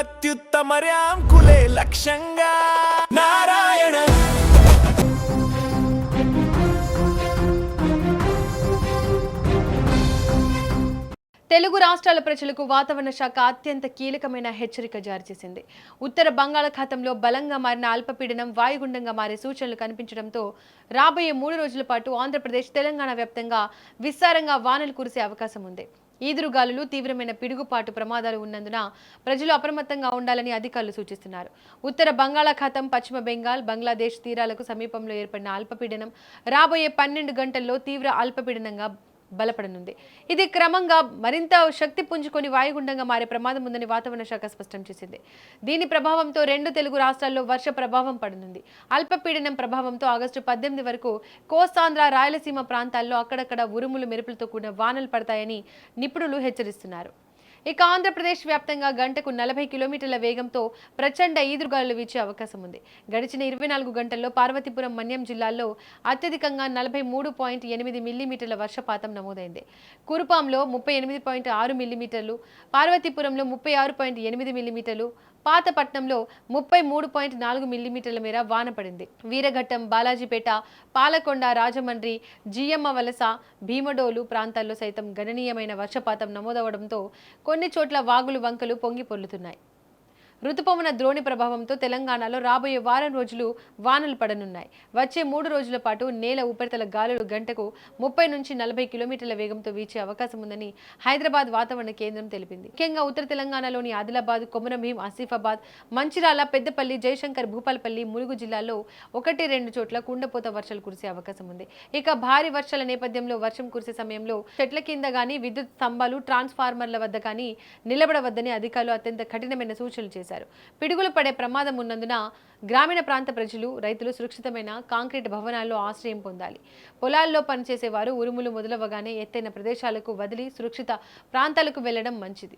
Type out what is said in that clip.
అత్యుత్తమర్యాంకులే లక్ష్యంగా నారాయణ తెలుగు రాష్ట్రాల ప్రజలకు వాతావరణ శాఖ అత్యంత కీలకమైన హెచ్చరిక జారీ చేసింది. ఉత్తర బంగాళాఖాతంలో బలంగా మారిన అల్పపీడనం వాయుగుండంగా మారే సూచనలు కనిపించడంతో రాబోయే 3 రోజుల పాటు ఆంధ్రప్రదేశ్, తెలంగాణ వ్యాప్తంగా విస్తారంగా వానలు కురిసే అవకాశం ఉంది. ఈదురుగాలులు, తీవ్రమైన పిడుగుపాటు ప్రమాదాలు ఉన్నందున ప్రజలు అప్రమత్తంగా ఉండాలని అధికారులు సూచిస్తున్నారు. ఉత్తర బంగాళాఖాతం, పశ్చిమ బెంగాల్, బంగ్లాదేశ్ తీరాలకు సమీపంలో ఏర్పడిన అల్పపీడనం రాబోయే 12 గంటల్లో తీవ్ర అల్పపీడనంగా బలపడనుంది. ఇది క్రమంగా మరింత శక్తి పుంజుకొని వాయుగుండంగా మారే ప్రమాదం ఉందని వాతావరణ శాఖ స్పష్టం చేసింది. దీని ప్రభావంతో 2 తెలుగు రాష్ట్రాల్లో వర్ష ప్రభావం పడనుంది. అల్పపీడనం ప్రభావంతో ఆగస్టు 18 వరకు కోస్తాంధ్ర, రాయలసీమ ప్రాంతాల్లో అక్కడక్కడ ఉరుములు, మెరుపులతో కూడిన వానలు పడతాయని నిపుణులు హెచ్చరిస్తున్నారు. ఇక ఆంధ్రప్రదేశ్ వ్యాప్తంగా గంటకు 40 కిలోమీటర్ల వేగంతో ప్రచండ ఈదురుగాలులు వీచే అవకాశం ఉంది. గడిచిన 24 గంటల్లో పార్వతీపురం, మన్యం జిల్లాల్లో అత్యధికంగా 43.8 మిల్లీమీటర్ల వర్షపాతం నమోదైంది. కురుపాంలో 38.6 మిల్లీమీటర్లు, పార్వతీపురంలో 36.8 మిల్లీమీటర్లు, పాతపట్నంలో 33.4 మిల్లీమీటర్ల మేర వాన పడింది. వీరఘట్టం, బాలాజీపేట, పాలకొండ, రాజమండ్రి, జియమ్మ వలస, భీమడోలు ప్రాంతాల్లో సైతం గణనీయమైన వర్షపాతం నమోదవడంతో కొన్ని చోట్ల వాగులు, వంకలు పొంగి పొర్లుతున్నాయి. రుతుపవన ద్రోణి ప్రభావంతో తెలంగాణలో రాబోయే వారం రోజులు వానలు పడనున్నాయి. వచ్చే 3 రోజుల పాటు నేల ఉపరితల గాలులు గంటకు 30 నుంచి 40 కిలోమీటర్ల వేగంతో వీచే అవకాశం ఉందని హైదరాబాద్ వాతావరణ కేంద్రం తెలిపింది. ముఖ్యంగా ఉత్తర తెలంగాణలోని ఆదిలాబాద్, కొమరంభీం, ఆసిఫాబాద్, మంచిర్యాల, పెద్దపల్లి, జయశంకర్, భూపాలపల్లి, ములుగు జిల్లాల్లో 1-2 చోట్ల కుండపోత వర్షాలు కురిసే అవకాశం ఉంది. ఇక భారీ వర్షాల నేపథ్యంలో వర్షం కురిసే సమయంలో చెట్ల కింద గానీ, విద్యుత్ స్తంభాలు, ట్రాన్స్ఫార్మర్ల వద్ద కానీ నిలబడవద్దని అధికారులు అత్యంత కఠినమైన సూచనలు చేశారు. పిడుగులు పడే ప్రమాదం ఉన్నందున గ్రామీణ ప్రాంత ప్రజలు, రైతులు సురక్షితమైన కాంక్రీట్ భవనాల్లో ఆశ్రయం పొందాలి. పొలాల్లో పనిచేసే వారు ఉరుములు మొదలవగానే ఎత్తైన ప్రదేశాలకు వదిలి సురక్షిత ప్రాంతాలకు వెళ్లడం మంచిది.